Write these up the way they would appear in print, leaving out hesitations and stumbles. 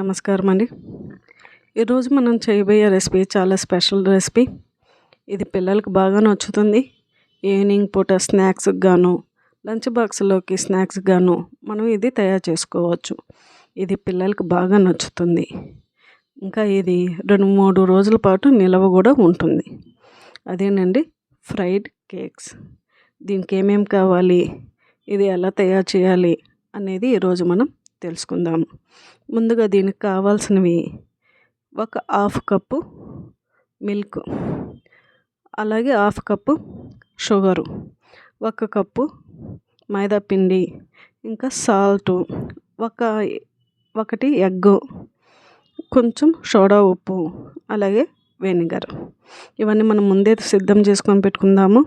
నమస్కారం అండి. ఈరోజు మనం చేయబోయే రెసిపీ చాలా స్పెషల్ రెసిపీ. ఇది పిల్లలకు బాగా నచ్చుతుంది. ఈవినింగ్ పూట స్నాక్స్కి గాను, లంచ్ బాక్స్లోకి స్నాక్స్ గాను మనం ఇది తయారు చేసుకోవచ్చు. ఇది పిల్లలకు బాగా నచ్చుతుంది. ఇంకా ఇది 2-3 రోజుల పాటు నిల్వ కూడా ఉంటుంది. అదేనండి ఫ్రైడ్ కేక్స్. దీనికి ఏమేమి కావాలి, ఇది ఎలా తయారు చేయాలి అనేది ఈరోజు మనం తెలుసుకుందాము. ముందుగా దీనికి కావాల్సినవి 1/2 కప్పు మిల్క్, అలాగే 1/2 కప్పు షుగరు, 1 కప్పు మైదా పిండి, ఇంకా సాల్టు, ఒకటి ఎగ్గు, కొంచెం సోడా ఉప్పు, అలాగే వెనిగర్. ఇవన్నీ మనం ముందే సిద్ధం చేసుకొని పెట్టుకుందాము.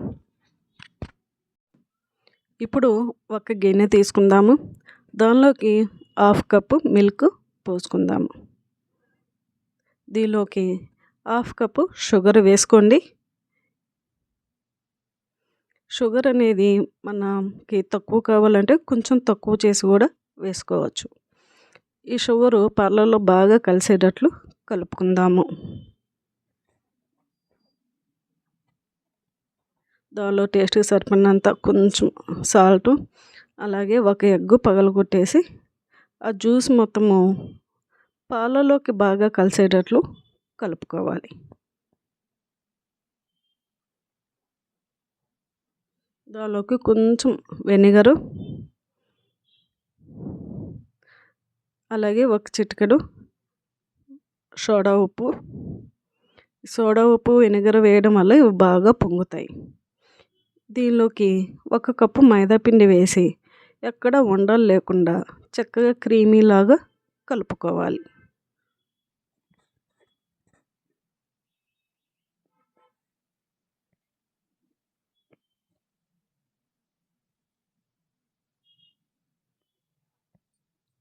ఇప్పుడు ఒక గిన్నె తీసుకుందాము. దానిలోకి 1/2 కప్పు మిల్క్ పోసుకుందాము. దీనిలోకి 1/2 కప్పు షుగర్ వేసుకోండి. షుగర్ అనేది మనకి తక్కువ కావాలంటే కొంచెం తక్కువ చేసి కూడా వేసుకోవచ్చు. ఈ షుగరు పాలల్లో బాగా కలిసేటట్లు కలుపుకుందాము. దానిలో టేస్ట్కి సరిపడినంత కొంచెం సాల్టు, అలాగే 1 ఎగ్గు పగలగొట్టేసి ఆ జ్యూస్ మొత్తము పాలలోకి బాగా కలిసేటట్లు కలుపుకోవాలి. దానిలోకి కొంచెం వెనిగరు, అలాగే 1 చిటికెడు సోడా ఉప్పు. సోడా ఉప్పు వెనిగర్ వేయడం వల్ల ఇవి బాగా పొంగుతాయి. దీనిలోకి 1 కప్పు మైదా పిండి వేసి ఎక్కడ ఉండలు లేకుండా చక్కగా క్రీమీలాగా కలుపుకోవాలి.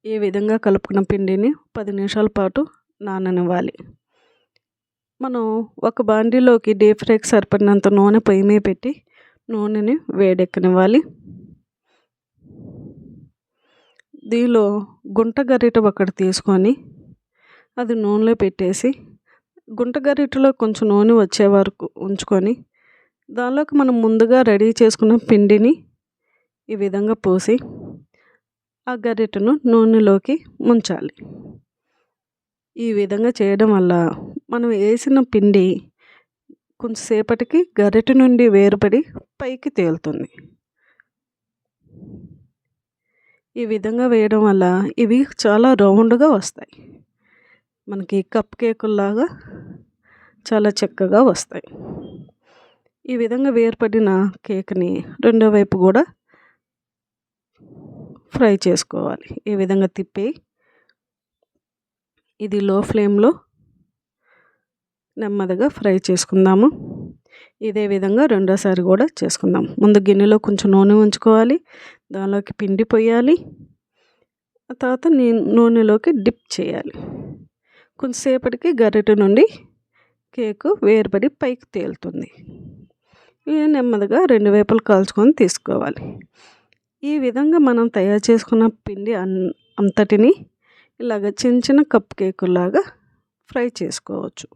ఈ విధంగా కలుపుకున్న పిండిని 10 నిమిషాల పాటు నాననివ్వాలి. మనం ఒక బాండీలోకి డీప్ ఫ్రైకి సరిపడినంత నూనె పొయ్యి మీద పెట్టి నూనెని వేడెక్కనివ్వాలి. దీనిలో గుంట గరిటె ఒకటి తీసుకొని అది నూనెలో పెట్టేసి గుంట గరిటెలో కొంచెం నూనె వచ్చే వరకు ఉంచుకొని దానిలోకి మనం ముందుగా రెడీ చేసుకున్న పిండిని ఈ విధంగా పోసి ఆ గరిటెను నూనెలోకి ముంచాలి. ఈ విధంగా చేయడం వల్ల మనం వేసిన పిండి కొంచెంసేపటికి గరిటె నుండి వేరుపడి పైకి తేలుతుంది. ఈ విధంగా వేయడం వల్ల ఇవి చాలా రౌండ్గా వస్తాయి. మనకి కప్ కేకుల్లాగా చాలా చక్కగా వస్తాయి. ఈ విధంగా వేరుపడిన కేక్ని రెండో వైపు కూడా ఫ్రై చేసుకోవాలి. ఈ విధంగా తిప్పి ఇది లో ఫ్లేమ్లో నెమ్మదిగా ఫ్రై చేసుకుందాము. ఇదే విధంగా రెండోసారి కూడా చేసుకుందాం. ముందు గిన్నెలో కొంచెం నూనె ఉంచుకోవాలి. దానిలోకి పిండి పోయాలి. ఆ తర్వాత నూనెలోకి డిప్ చేయాలి. కొంచెంసేపటికి గరిటె నుండి కేకు వేరుపడి పైకి తేలుతుంది. ఇవి నెమ్మదిగా 2 వైపులు కాల్చుకొని తీసుకోవాలి. ఈ విధంగా మనం తయారు చేసుకున్న పిండి అంతటిని ఇలాగ చిన్న చిన్న కప్ కేకులాగా ఫ్రై చేసుకోవచ్చు.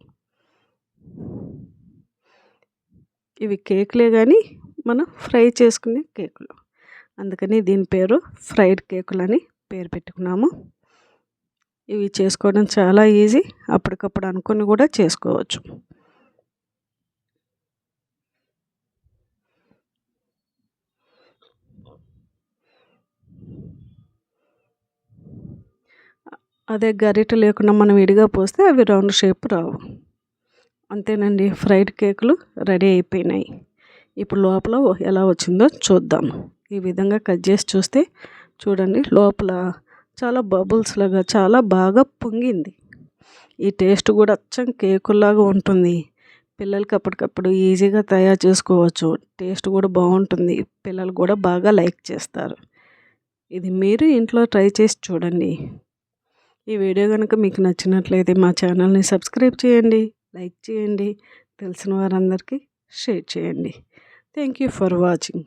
ఇవి కేకులే కానీ మనం ఫ్రై చేసుకునే కేకులు, అందుకని దీని పేరు ఫ్రైడ్ కేకులు అని పేరు పెట్టుకున్నాము. ఇవి చేసుకోవడం చాలా ఈజీ. అప్పటికప్పుడు అనుకుని కూడా చేసుకోవచ్చు. అదే గరిటె లేకుండా మనం విడిగా పోస్తే అవి రౌండ్ షేప్ రావు. అంతేనండి, ఫ్రైడ్ కేకులు రెడీ అయిపోయినాయి. ఇప్పుడు లోపల ఎలా వచ్చిందో చూద్దాం. ఈ విధంగా కట్ చేసి చూస్తే చూడండి, లోపల చాలా బబుల్స్ లాగా చాలా బాగా పొంగింది. ఈ టేస్ట్ కూడా అచ్చం కేకులాగా ఉంటుంది. పిల్లలకి అప్పటికప్పుడు ఈజీగా తయారు చేసుకోవచ్చు. టేస్ట్ కూడా బాగుంటుంది. పిల్లలు కూడా బాగా లైక్ చేస్తారు. ఇది మీరు ఇంట్లో ట్రై చేసి చూడండి. ఈ వీడియో కనుక మీకు నచ్చినట్లయితే మా ఛానల్ని సబ్స్క్రైబ్ చేయండి, లైక్ చేయండి, తెలిసిన వారందరికీ షేర్ చేయండి. Thank you for watching.